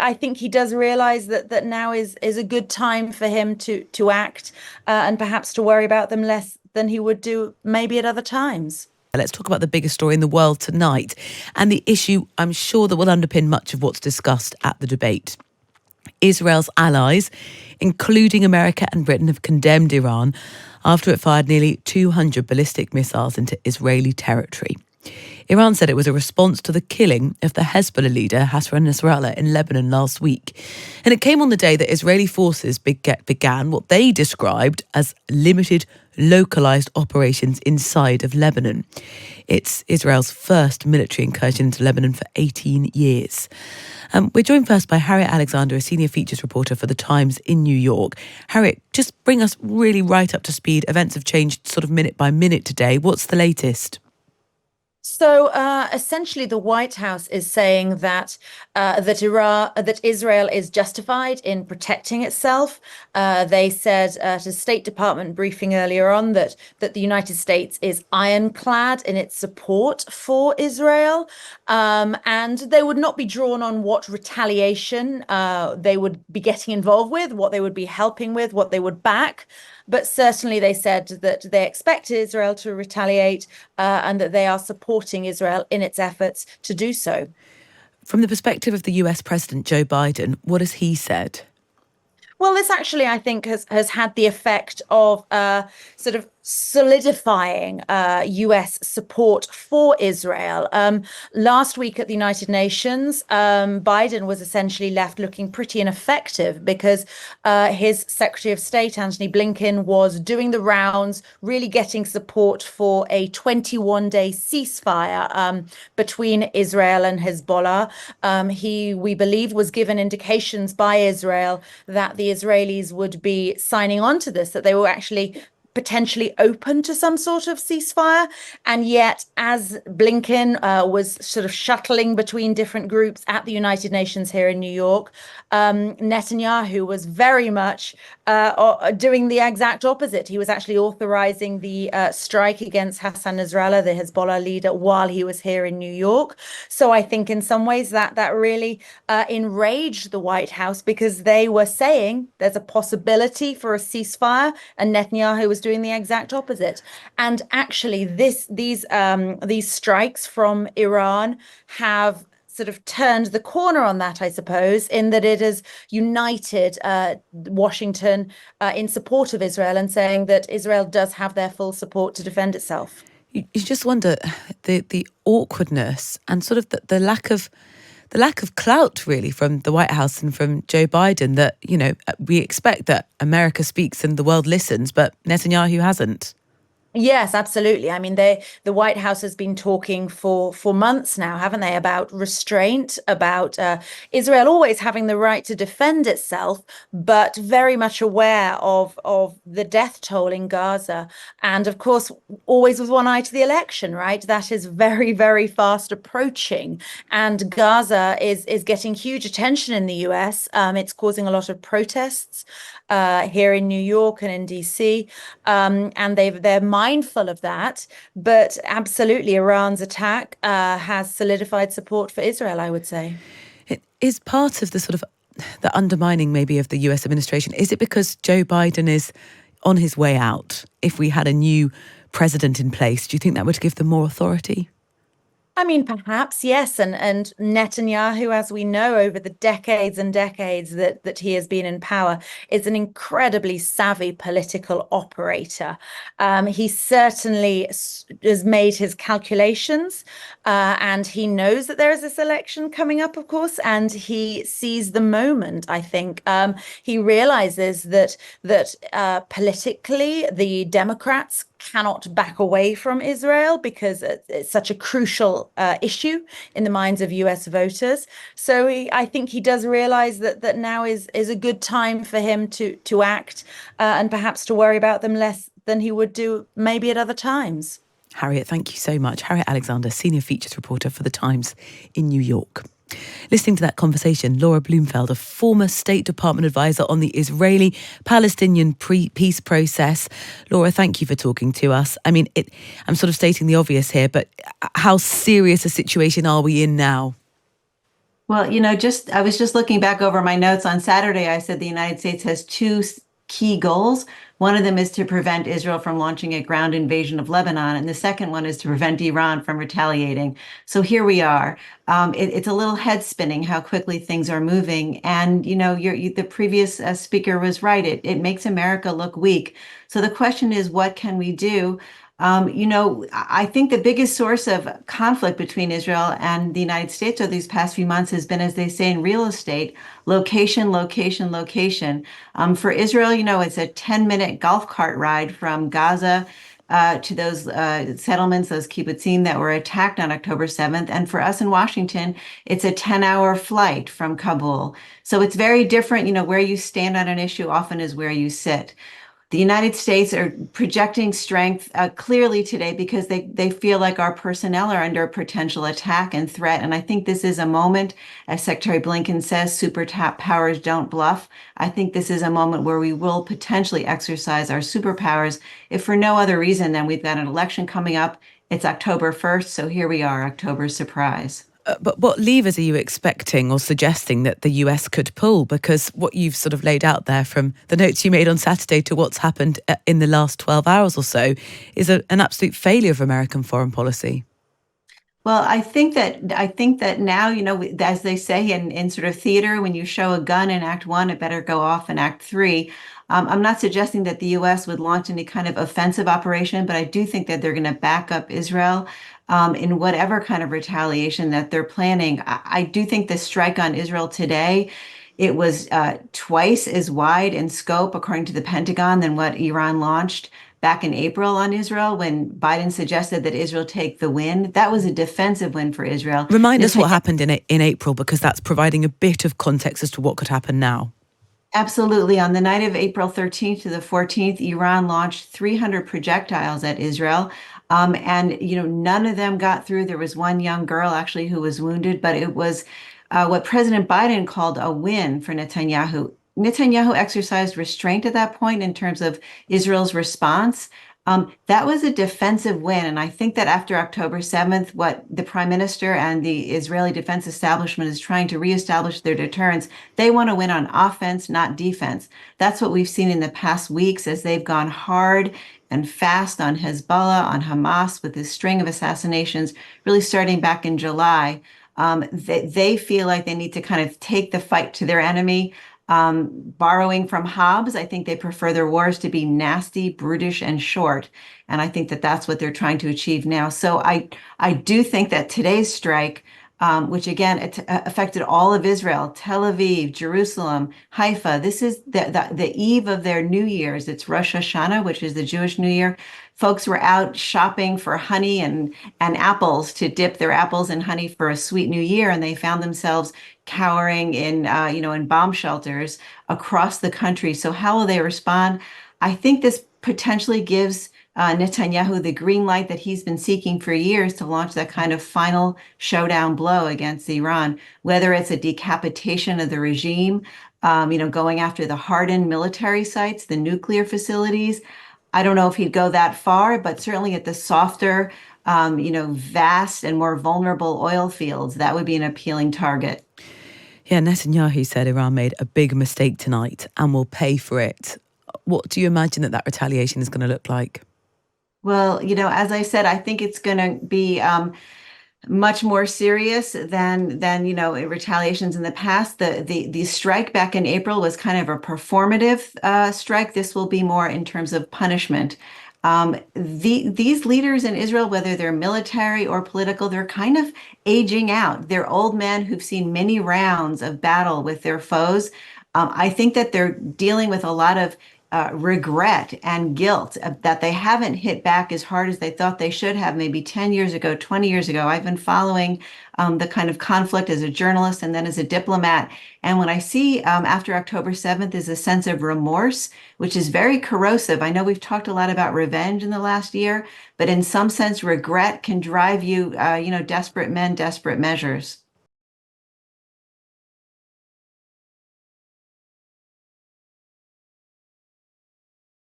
I think he does realize that now is a good time for him to act and perhaps to worry about them less than he would do maybe at other times. Let's talk about the biggest story in the world tonight and the issue I'm sure that will underpin much of what's discussed at the debate. Israel's allies, including America and Britain, have condemned Iran after it fired nearly 200 ballistic missiles into Israeli territory. Iran said it was a response to the killing of the Hezbollah leader Hassan Nasrallah in Lebanon last week. And it came on the day that Israeli forces began what they described as limited, localised operations inside of Lebanon. It's Israel's first military incursion into Lebanon for 18 years. We're joined first by Harriet Alexander, a senior features reporter for The Times in New York. Harriet, just bring us really right up to speed. Events have changed sort of minute by minute today. What's the latest? So essentially, the White House is saying that Israel is justified in protecting itself. They said at a State Department briefing earlier on that the United States is ironclad in its support for Israel, and they would not be drawn on what retaliation they would be getting involved with, what they would be helping with, what they would back. But certainly they said that they expect Israel to retaliate and that they are supporting Israel in its efforts to do so. From the perspective of the US President Joe Biden, what has he said? Well, this actually, I think, has had the effect of sort of solidifying US support for Israel. Last week at the United Nations, Biden was essentially left looking pretty ineffective because his Secretary of State, Antony Blinken, was doing the rounds, really getting support for a 21-day ceasefire between Israel and Hezbollah. We believe, was given indications by Israel that the Israelis would be signing on to this, that they were actually potentially open to some sort of ceasefire. And yet, as Blinken was sort of shuttling between different groups at the United Nations here in New York, Netanyahu was very much doing the exact opposite. He was actually authorizing the strike against Hassan Nasrallah, the Hezbollah leader, while he was here in New York. So I think in some ways that really enraged the White House, because they were saying there's a possibility for a ceasefire, and Netanyahu was doing the exact opposite. And actually, these strikes from Iran have sort of turned the corner on that, I suppose, in that it has united Washington in support of Israel and saying that Israel does have their full support to defend itself. You just wonder the awkwardness and sort of the lack of clout, really, from the White House and from Joe Biden, that, you know, we expect that America speaks and the world listens, but Netanyahu hasn't. Yes, absolutely. I mean, the White House has been talking for months now, haven't they, about restraint, about Israel always having the right to defend itself, but very much aware of the death toll in Gaza. And of course, always with one eye to the election, right? That is very, very fast approaching. And Gaza is getting huge attention in the US. It's causing a lot of protests here in New York and in DC, and they're mindful of that. But absolutely, Iran's attack has solidified support for Israel, I would say. It is part of the sort of the undermining maybe of the US administration. Is it because Joe Biden is on his way out? If we had a new president in place, do you think that would give them more authority? I mean, perhaps, yes. And Netanyahu, as we know, over the decades and decades that he has been in power, is an incredibly savvy political operator. He certainly has made his calculations, and he knows that there is this election coming up, of course, and he sees the moment, I think. He realizes that politically, the Democrats cannot back away from Israel because it's such a crucial issue in the minds of US voters. So I think he does realize that now is a good time for him to act and perhaps to worry about them less than he would do maybe at other times. Harriet, thank you so much. Harriet Alexander, senior features reporter for The Times in New York. Listening to that conversation, Laura Bloomfeld, a former State Department advisor on the Israeli-Palestinian peace process. Laura, thank you for talking to us. I mean, I'm sort of stating the obvious here, but how serious a situation are we in now? Well, just I was just looking back over my notes on Saturday. I said the United States has two key goals. One of them is to prevent Israel from launching a ground invasion of Lebanon, and the second one is to prevent Iran from retaliating. So here we are. It's a little head spinning how quickly things are moving. And the previous speaker was right. It makes America look weak. So the question is, what can we do? I think the biggest source of conflict between Israel and the United States over these past few months has been, as they say in real estate, location, location, location. For Israel, it's a 10-minute golf cart ride from Gaza to those settlements, those kibbutzim that were attacked on October 7th. And for us in Washington, it's a 10-hour flight from Kabul. So it's very different. Where you stand on an issue often is where you sit. The United States are projecting strength clearly today because they feel like our personnel are under potential attack and threat. And I think this is a moment, as Secretary Blinken says, superpowers don't bluff. I think this is a moment where we will potentially exercise our superpowers, if for no other reason than we've got an election coming up. It's October 1st, so here we are, October surprise. But what levers are you expecting or suggesting that the US could pull? Because what you've sort of laid out there, from the notes you made on Saturday to what's happened in the last 12 hours or so, is an absolute failure of American foreign policy. Well, I think that now, as they say in sort of theater, when you show a gun in Act One, it better go off in Act Three. I'm not suggesting that the U.S. would launch any kind of offensive operation, but I do think that they're going to back up Israel in whatever kind of retaliation that they're planning. I do think the strike on Israel today, it was twice as wide in scope, according to the Pentagon, than what Iran launched back in April on Israel when Biden suggested that Israel take the win. That was a defensive win for Israel. Remind us what Netanyahu happened in April, because that's providing a bit of context as to what could happen now. Absolutely. On the night of April 13th to the 14th, Iran launched 300 projectiles at Israel. And, none of them got through. There was one young girl actually who was wounded, but it was what President Biden called a win for Netanyahu. Netanyahu exercised restraint at that point in terms of Israel's response. That was a defensive win. And I think that after October 7th, what the prime minister and the Israeli defense establishment is trying to reestablish their deterrence, they want to win on offense, not defense. That's what we've seen in the past weeks as they've gone hard and fast on Hezbollah, on Hamas, with this string of assassinations, really starting back in July. They feel like they need to kind of take the fight to their enemy. Borrowing from Hobbes, I think they prefer their wars to be nasty, brutish, and short. And I think that that's what they're trying to achieve now. So I do think that today's strike, which again it affected all of Israel, Tel Aviv, Jerusalem, Haifa. This is the eve of their New Year's. It's Rosh Hashanah, which is the Jewish New Year. Folks were out shopping for honey and apples to dip their apples in honey for a sweet New Year, and they found themselves cowering in bomb shelters across the country. So how will they respond? I think this potentially gives Netanyahu the green light that he's been seeking for years to launch that kind of final showdown blow against Iran, whether it's a decapitation of the regime, going after the hardened military sites, the nuclear facilities. I don't know if he'd go that far, but certainly at the softer, vast and more vulnerable oil fields, that would be an appealing target. Yeah, Netanyahu said Iran made a big mistake tonight and will pay for it. What do you imagine that retaliation is going to look like? Well, as I said, I think it's going to be much more serious than retaliations in the past. The strike back in April was kind of a performative strike. This will be more in terms of punishment. These leaders in Israel, whether they're military or political, they're kind of aging out. They're old men who've seen many rounds of battle with their foes. I think that they're dealing with a lot of regret and guilt that they haven't hit back as hard as they thought they should have maybe 10 years ago, 20 years ago. I've been following the kind of conflict as a journalist and then as a diplomat. And when I see after October 7th is a sense of remorse, which is very corrosive. I know we've talked a lot about revenge in the last year, but in some sense, regret can drive you, desperate men, desperate measures.